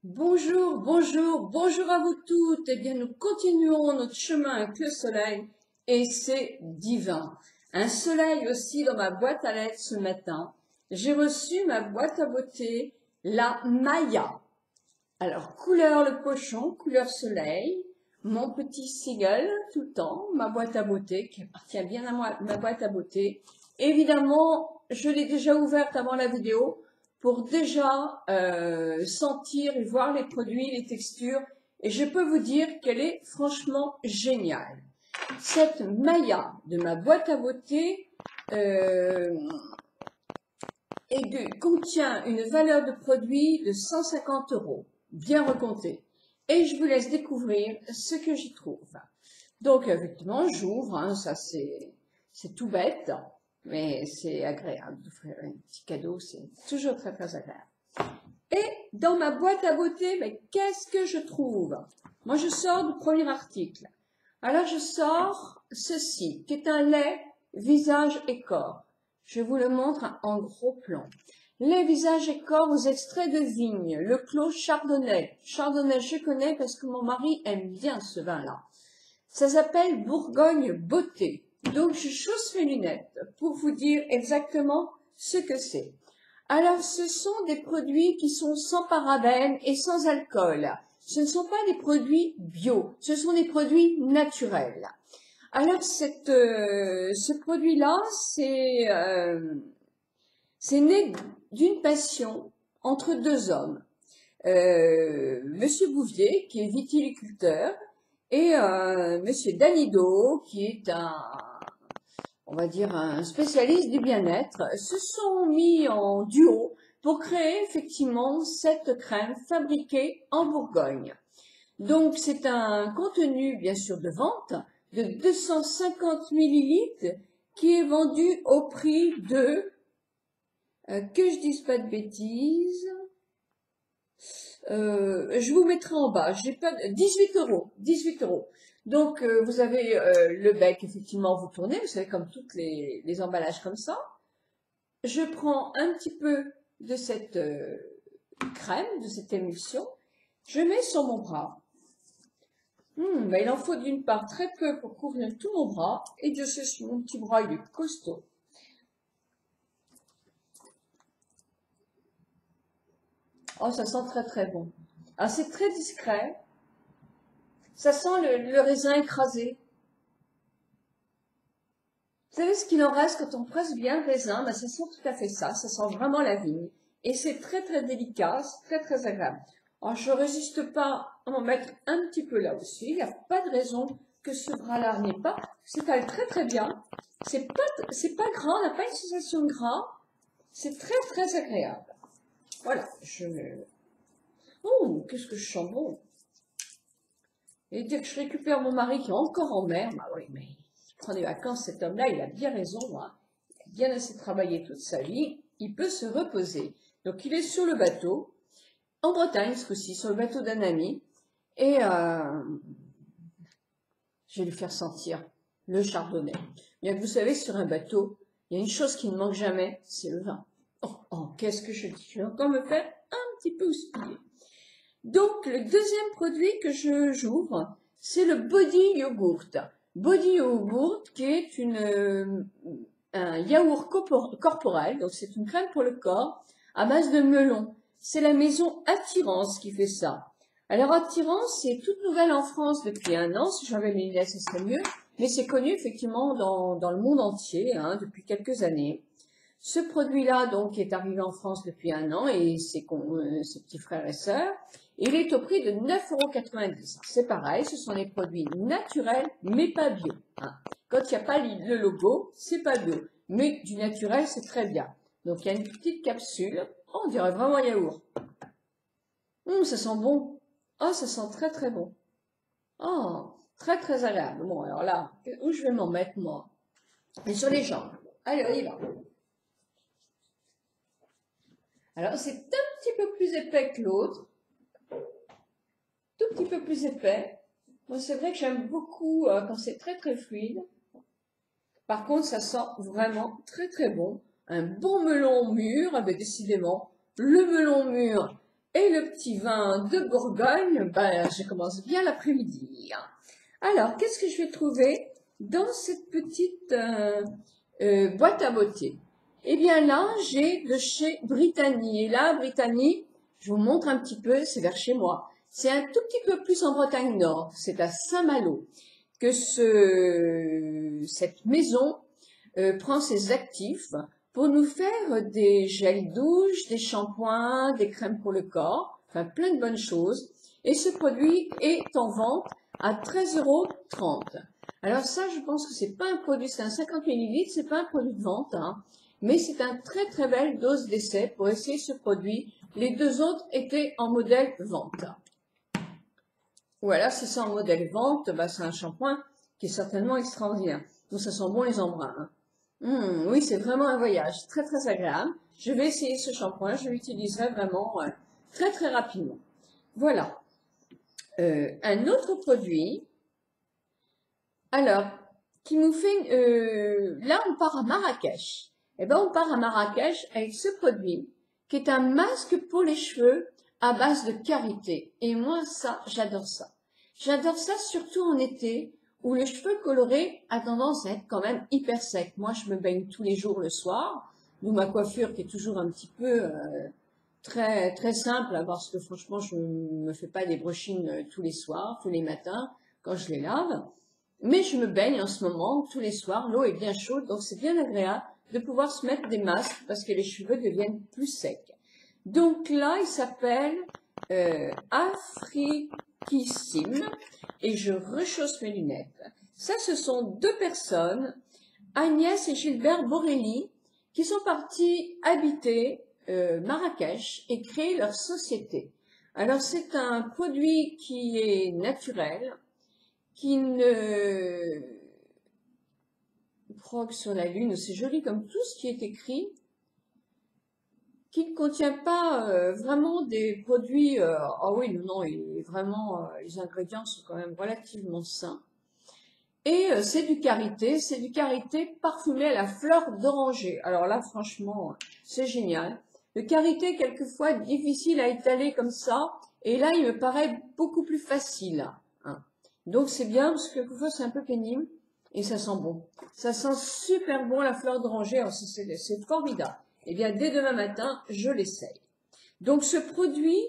Bonjour, bonjour, bonjour à vous toutes. Eh bien, nous continuons notre chemin avec le soleil et c'est divin. Un soleil aussi dans ma boîte à lettres ce matin. J'ai reçu ma boîte à beauté, la Maya. Alors, couleur le pochon, couleur soleil, mon petit seagull tout le temps, ma boîte à beauté qui appartient bien à moi, ma boîte à beauté. Évidemment, je l'ai déjà ouverte avant la vidéo pour déjà sentir et voir les produits, les textures. Et je peux vous dire qu'elle est franchement géniale. Cette Maya de ma boîte à beauté contient une valeur de produit de 150 €, bien recompté. Et je vous laisse découvrir ce que j'y trouve. Donc, effectivement, j'ouvre, hein, ça c'est tout bête, mais c'est agréable d'offrir un petit cadeau, c'est toujours très très agréable. Et dans ma boîte à beauté, mais qu'est-ce que je trouve? Moi, je sors du premier article. Alors, je sors ceci, qui est un lait visage et corps. Je vous le montre en gros plan. Lait visage et corps aux extraits de vigne, le clos chardonnay. Chardonnay, je connais parce que mon mari aime bien ce vin-là. Ça s'appelle Bourgogne Beauté. Donc, je chausse mes lunettes pour vous dire exactement ce que c'est. Alors, ce sont des produits qui sont sans parabènes et sans alcool. Ce ne sont pas des produits bio, ce sont des produits naturels. Alors, ce produit-là, c'est né d'une passion entre deux hommes. Monsieur Bouvier, qui est viticulteur, et Monsieur Danido, qui est on va dire un spécialiste du bien-être, se sont mis en duo pour créer effectivement cette crème fabriquée en Bourgogne. Donc c'est un contenu bien sûr de vente de 250 millilitres qui est vendu au prix de, que je dise pas de bêtises, je vous mettrai en bas, j'ai pas 18 €, 18 €. Donc vous avez le bec, effectivement, vous tournez, vous savez, comme toutes les emballages comme ça. Je prends un petit peu de cette crème, de cette émulsion, je mets sur mon bras. Ben, il en faut d'une part très peu pour couvrir tout mon bras, et Dieu sait si mon petit bras il est costaud. Oh, ça sent très très bon. Alors c'est très discret, ça sent le raisin écrasé. Vous savez ce qu'il en reste quand on presse bien le raisin? Ben, ça sent tout à fait ça sent vraiment la vigne. Et c'est très très délicat, c'est très très agréable. Alors je ne résiste pas à m'en mettre un petit peu là aussi, il n'y a pas de raison que ce bras-là n'ait pas. S'étale très très bien, c'est pas gras, on n'a pas une sensation de gras, c'est très très agréable. Voilà, oh, qu'est-ce que je sens bon! Et dès que je récupère mon mari qui est encore en mer, bah oui, mais il prend des vacances, cet homme-là, il a bien raison, hein. Il a bien assez travaillé toute sa vie, il peut se reposer. Donc il est sur le bateau, en Bretagne ce coup-ci, sur le bateau d'un ami, et je vais lui faire sentir le chardonnay. Bien que vous savez, sur un bateau, il y a une chose qui ne manque jamais, c'est le vin. Oh, qu'est-ce que je dis? Je vais encore me faire un petit peu houspiller. Donc, le deuxième produit que j'ouvre, c'est le Body Yogurt. Body Yogurt qui est un yaourt corporel, donc c'est une crème pour le corps à base de melon. C'est la maison Attirance qui fait ça. Alors Attirance, c'est toute nouvelle en France depuis 1 an, si j'avais les lunettes, ce serait mieux, mais c'est connu effectivement dans le monde entier, hein, depuis quelques années. Ce produit-là, donc, est arrivé en France depuis 1 an et ses petits frères et sœurs. Il est au prix de 9,90 €. C'est pareil, ce sont des produits naturels, mais pas bio. Hein. Quand il n'y a pas le logo, c'est pas bio. Mais du naturel, c'est très bien. Donc, il y a une petite capsule. Oh, on dirait vraiment yaourt. Ça sent bon. Oh, ça sent très très bon. Oh, très très agréable. Bon, alors là, où je vais m'en mettre, moi? Et sur les jambes. Allez, on y va. Alors, c'est un petit peu plus épais que l'autre. Tout petit peu plus épais. Moi, c'est vrai que j'aime beaucoup quand c'est très très fluide. Par contre, ça sent vraiment très très bon. Un bon melon mûr, ben décidément, le melon mûr Et le petit vin de Bourgogne, ben, je commence bien l'après-midi. Alors, qu'est-ce que je vais trouver dans cette petite boîte à beauté? Eh bien là, j'ai de chez Brittany. Et là, Brittany, je vous montre un petit peu, c'est vers chez moi. C'est un tout petit peu plus en Bretagne Nord, c'est à Saint-Malo que cette maison prend ses actifs pour nous faire des gels douche, des shampoings, des crèmes pour le corps, enfin plein de bonnes choses. Et ce produit est en vente à 13,30 €. Alors ça, je pense que c'est pas un produit, c'est un 50 ml, c'est pas un produit de vente, hein, mais c'est un très très belle dose d'essai pour essayer ce produit. Les deux autres étaient en modèle vente. Ou alors, si c'est en modèle vente, bah, c'est un shampoing qui est certainement extraordinaire. Donc ça sent bon les embruns, hein. Oui, c'est vraiment un voyage très très agréable. Je vais essayer ce shampoing, je l'utiliserai vraiment très très rapidement. Voilà. Un autre produit, alors, qui nous fait... là, on part à Marrakech. Eh ben, on part à Marrakech avec ce produit, qui est un masque pour les cheveux à base de karité. Et moi, ça, j'adore ça. J'adore ça surtout en été, où les cheveux colorés a tendance à être quand même hyper secs. Moi, je me baigne tous les jours le soir, d'où ma coiffure qui est toujours un petit peu très très simple, hein, parce que franchement, je me fais pas des brushings tous les soirs, tous les matins, quand je les lave. Mais je me baigne en ce moment tous les soirs, l'eau est bien chaude, donc c'est bien agréable de pouvoir se mettre des masques parce que les cheveux deviennent plus secs. Donc là, il s'appelle Afrikissime et je rechausse mes lunettes. Ça, ce sont deux personnes, Agnès et Gilbert Borelli, qui sont partis habiter Marrakech et créer leur société. Alors, c'est un produit qui est naturel, qui ne progue sur la lune, c'est joli comme tout ce qui est écrit, qui ne contient pas vraiment des produits, ah oui, non, vraiment, les ingrédients sont quand même relativement sains. Et c'est du karité parfumé à la fleur d'oranger. Alors là, franchement, c'est génial. Le karité, quelquefois, est difficile à étaler comme ça, et là, il me paraît beaucoup plus facile, hein. Donc c'est bien, parce que quelquefois, c'est un peu pénible, et ça sent bon. Ça sent super bon, la fleur d'oranger, c'est formidable. Eh bien, dès demain matin, je l'essaye. Donc ce produit,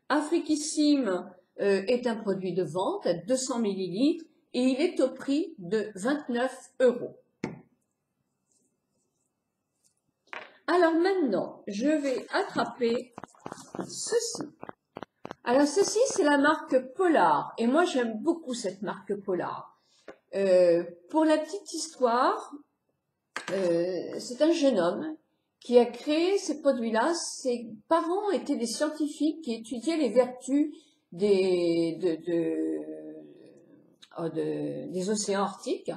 Afrikissime, est un produit de vente à 200 ml, et il est au prix de 29 €. Alors maintenant, je vais attraper ceci. Alors ceci, c'est la marque Polar, et moi j'aime beaucoup cette marque Polar. Pour la petite histoire, c'est un jeune homme qui a créé ces produits-là. Ses parents étaient des scientifiques qui étudiaient les vertus des océans arctiques,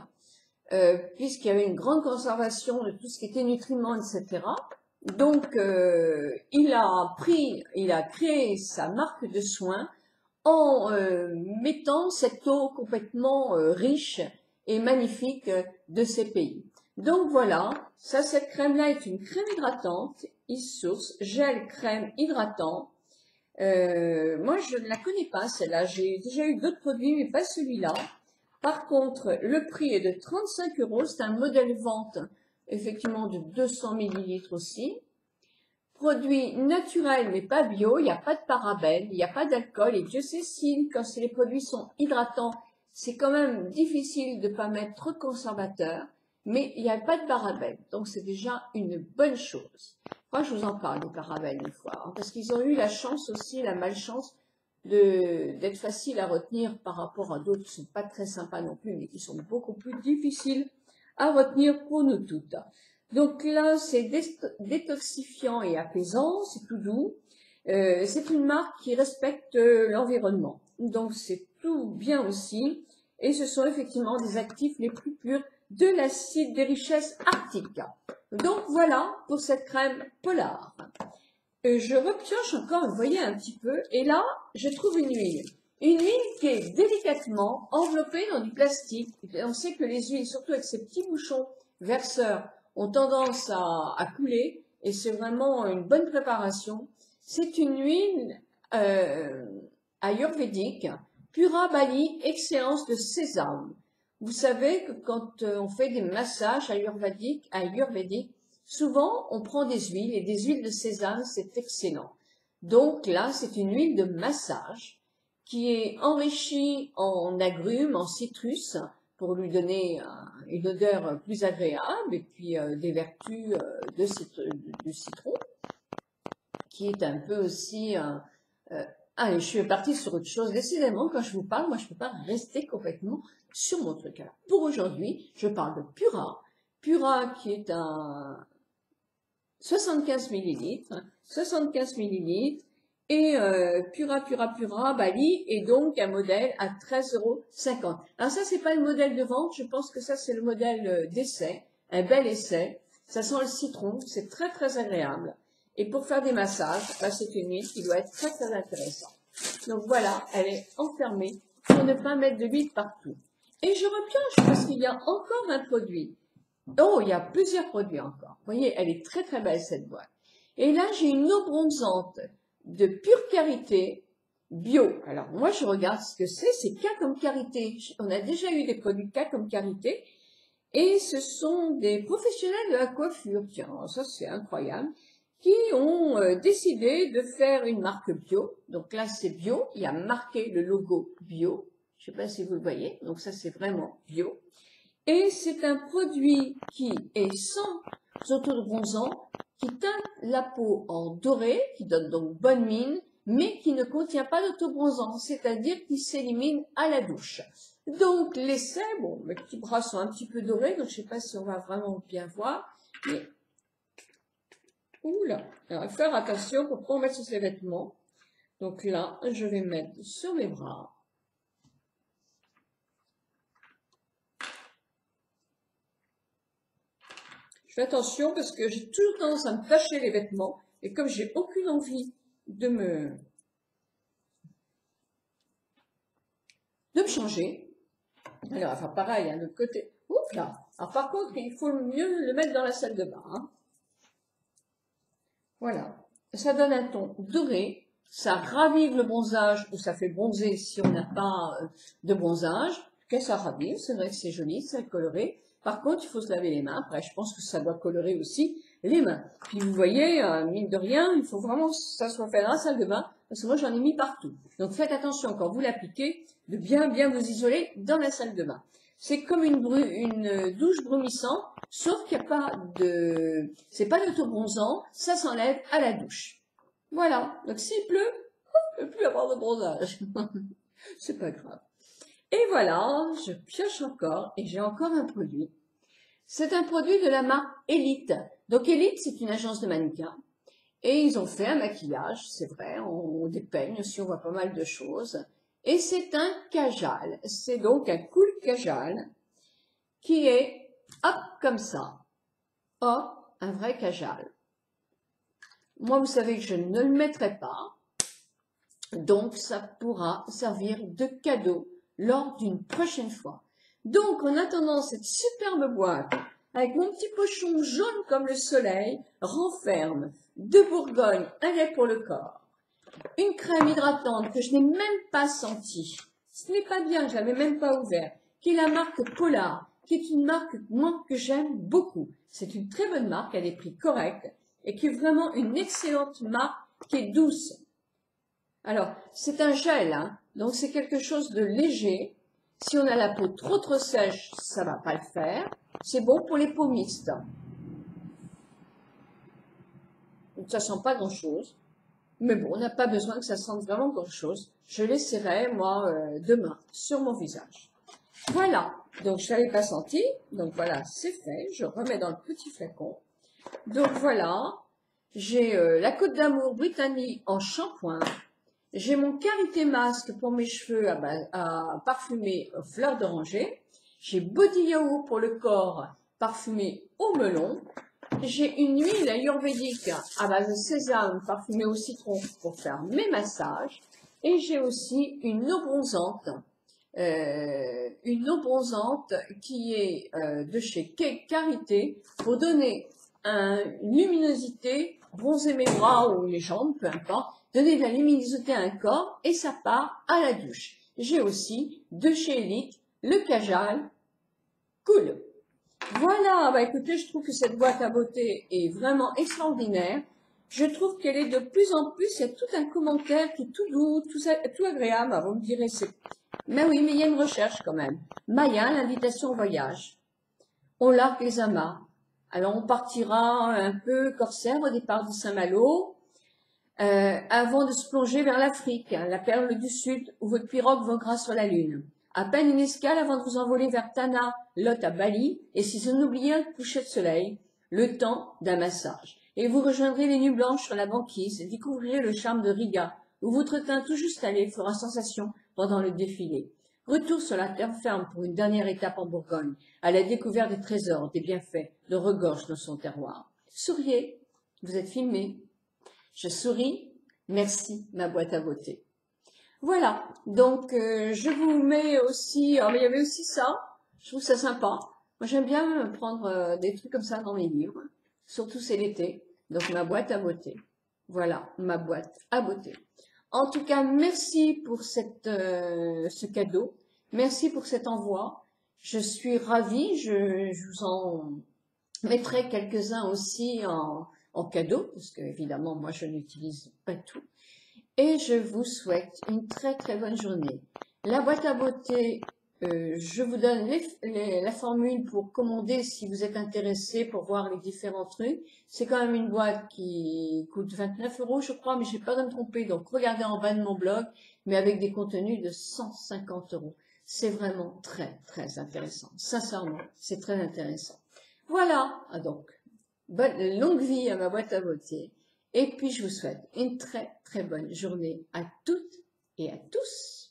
puisqu'il y avait une grande conservation de tout ce qui était nutriments, etc. Donc, il a créé sa marque de soins en mettant cette eau complètement riche et magnifique de ces pays. Donc voilà, ça, cette crème-là est une crème hydratante, e-source, gel crème hydratant. Moi, je ne la connais pas, celle-là. J'ai déjà eu d'autres produits, mais pas celui-là. Par contre, le prix est de 35 €. C'est un modèle vente, effectivement, de 200 ml aussi. Produit naturel, mais pas bio. Il n'y a pas de parabènes, il n'y a pas d'alcool. Et Dieu sait si, quand les produits sont hydratants, c'est quand même difficile de ne pas mettre trop de conservateurs. Mais il n'y a pas de parabènes. Donc, c'est déjà une bonne chose. Moi, je vous en parle des parabènes une fois, hein, parce qu'ils ont eu la chance aussi, la malchance d'être faciles à retenir par rapport à d'autres qui ne sont pas très sympas non plus, mais qui sont beaucoup plus difficiles à retenir pour nous toutes. Donc là, c'est détoxifiant et apaisant, c'est tout doux. C'est une marque qui respecte l'environnement. Donc c'est tout bien aussi. Et ce sont effectivement des actifs les plus purs de l'acide des richesses arctiques. Donc voilà pour cette crème Polar. Je repioche encore, vous voyez un petit peu, et là, je trouve une huile. Une huile qui est délicatement enveloppée dans du plastique. Et on sait que les huiles, surtout avec ces petits bouchons verseurs, ont tendance à couler, et c'est vraiment une bonne préparation. C'est une huile ayurvédique, Pura Bali, excellence de sésame. Vous savez que quand on fait des massages ayurvédiques, souvent on prend des huiles et des huiles de sésame, c'est excellent. Donc là, c'est une huile de massage qui est enrichie en agrumes, en citrus, pour lui donner une odeur plus agréable et puis des vertus du citron, qui est un peu aussi... allez, je suis partie sur autre chose. Décidément, quand je vous parle, moi, je ne peux pas rester complètement sur mon truc. Alors, pour aujourd'hui, je parle de Pura. Pura qui est un 75 millilitres. 75 millilitres. Et Pura Bali est donc un modèle à 13,50 €. Alors ça, c'est pas le modèle de vente. Je pense que ça, c'est le modèle d'essai. Un bel essai. Ça sent le citron. C'est très, très agréable. Et pour faire des massages, là, c'est une huile qui doit être très, très intéressante. Donc voilà, elle est enfermée pour ne pas mettre de l'huile partout. Et je repioche parce qu'il y a encore un produit. Oh, il y a plusieurs produits encore. Vous voyez, elle est très, très belle, cette boîte. Et là, j'ai une eau bronzante de pure karité bio. Alors, moi, je regarde ce que c'est K comme karité. On a déjà eu des produits K comme karité. Et ce sont des professionnels de la coiffure. Tiens, ça, c'est incroyable. Qui ont décidé de faire une marque bio. Donc là, c'est bio. Il y a marqué le logo bio. Je ne sais pas si vous le voyez. Donc ça, c'est vraiment bio. Et c'est un produit qui est sans autobronzant, qui teinte la peau en doré, qui donne donc bonne mine, mais qui ne contient pas d'autobronzant, c'est-à-dire qui s'élimine à la douche. Donc l'essai, bon, mes petits bras sont un petit peu dorés, donc je ne sais pas si on va vraiment bien voir, mais oula, alors faire attention pour ne pas en mettre sur ses vêtements. Donc là, je vais mettre sur mes bras. Je fais attention parce que j'ai toujours tendance à me tacher les vêtements. Et comme j'ai aucune envie de me changer, alors enfin pareil, hein, de l'autre côté. Oups là. Alors par contre, il faut mieux le mettre dans la salle de bain. Hein. Voilà. Ça donne un ton doré. Ça ravive le bronzage ou ça fait bronzer si on n'a pas de bronzage. Qu'est-ce que ça ravive? C'est vrai que c'est joli, c'est coloré. Par contre, il faut se laver les mains. Après, je pense que ça doit colorer aussi les mains. Puis vous voyez, mine de rien, il faut vraiment que ça soit fait dans la salle de bain, parce que moi j'en ai mis partout. Donc faites attention quand vous l'appliquez, de bien vous isoler dans la salle de bain. C'est comme une douche brumissante, sauf qu'il n'y a pas de... c'est pas d'autobronzant, ça s'enlève à la douche. Voilà. Donc s'il pleut, il ne peut plus avoir de bronzage. C'est pas grave. Et voilà, je pioche encore et j'ai encore un produit. C'est un produit de la marque Elite. Donc Elite, c'est une agence de mannequins. Et ils ont fait un maquillage, c'est vrai, on dépeigne aussi, on voit pas mal de choses. Et c'est un kajal. C'est donc un cool kajal qui est, hop, comme ça. Hop, un vrai kajal. Moi, vous savez que je ne le mettrai pas. Donc, ça pourra servir de cadeau lors d'une prochaine fois. Donc, en attendant cette superbe boîte, avec mon petit pochon jaune comme le soleil, renferme de Bourgogne, un lait pour le corps, une crème hydratante que je n'ai même pas sentie, ce n'est pas bien, je ne l'avais même pas ouverte, qui est la marque Polar, qui est une marque, moi, que j'aime beaucoup. C'est une très bonne marque, à des prix corrects, et qui est vraiment une excellente marque, qui est douce. Alors, c'est un gel, hein, donc c'est quelque chose de léger. Si on a la peau trop sèche, ça va pas le faire. C'est bon pour les peaux mixtes. Donc, ça sent pas grand-chose. Mais bon, on n'a pas besoin que ça sente vraiment grand-chose. Je l'essaierai, moi, demain, sur mon visage. Voilà. Donc, je l'avais pas senti. Donc, voilà, c'est fait. Je remets dans le petit flacon. Donc, voilà. J'ai la Côte d'Amour Britannique en shampoing. J'ai mon Karité Masque pour mes cheveux à parfumer aux fleurs d'oranger. J'ai Body Yaourt pour le corps parfumé au melon. J'ai une huile ayurvédique à base de sésame parfumée au citron pour faire mes massages. Et j'ai aussi une eau bronzante. Qui est de chez Karité pour donner une luminosité, bronzer mes bras ou les jambes, peu importe, donner de la luminosité à un corps et ça part à la douche. J'ai aussi de chez Elite le Kajal Cool. Voilà, bah écoutez, je trouve que cette boîte à beauté est vraiment extraordinaire. Je trouve qu'elle est de plus en plus, il y a tout un commentaire qui est tout doux, tout agréable. Ah, vous me direz, c'est... Mais oui, mais il y a une recherche quand même. Maya, l'invitation au voyage. On largue les amas. Alors on partira un peu corsaire au départ de Saint-Malo, avant de se plonger vers l'Afrique, hein, la perle du Sud, où votre pirogue voguera sur la Lune. À peine une escale avant de vous envoler vers Tana, Lot à Bali, et si vous n'oubliez un coucher de soleil, le temps d'un massage. Et vous rejoindrez les nuits blanches sur la banquise et découvrirez le charme de Riga, où votre teint tout juste allé fera sensation pendant le défilé. Retour sur la terre ferme pour une dernière étape en Bourgogne, à la découverte des trésors, des bienfaits, de regorge dans son terroir. Souriez, vous êtes filmé. Je souris, merci ma boîte à beauté. Voilà, donc je vous mets aussi, mais il y avait aussi ça, je trouve ça sympa. Moi j'aime bien prendre des trucs comme ça dans mes livres, surtout c'est l'été, donc ma boîte à beauté. Voilà, ma boîte à beauté. En tout cas, merci pour ce cadeau, merci pour cet envoi. Je suis ravie, je vous en mettrai quelques-uns aussi en cadeau, parce que évidemment moi je n'utilise pas tout. Et je vous souhaite une très très bonne journée. La boîte à beauté, je vous donne la formule pour commander si vous êtes intéressé pour voir les différents trucs. C'est quand même une boîte qui coûte 29 € je crois, mais j'ai pas de me tromper. Donc regardez en bas de mon blog, mais avec des contenus de 150 €. C'est vraiment très très intéressant. Sincèrement, c'est très intéressant. Voilà, donc, longue vie à ma boîte à beauté. Et puis, je vous souhaite une très, très bonne journée à toutes et à tous.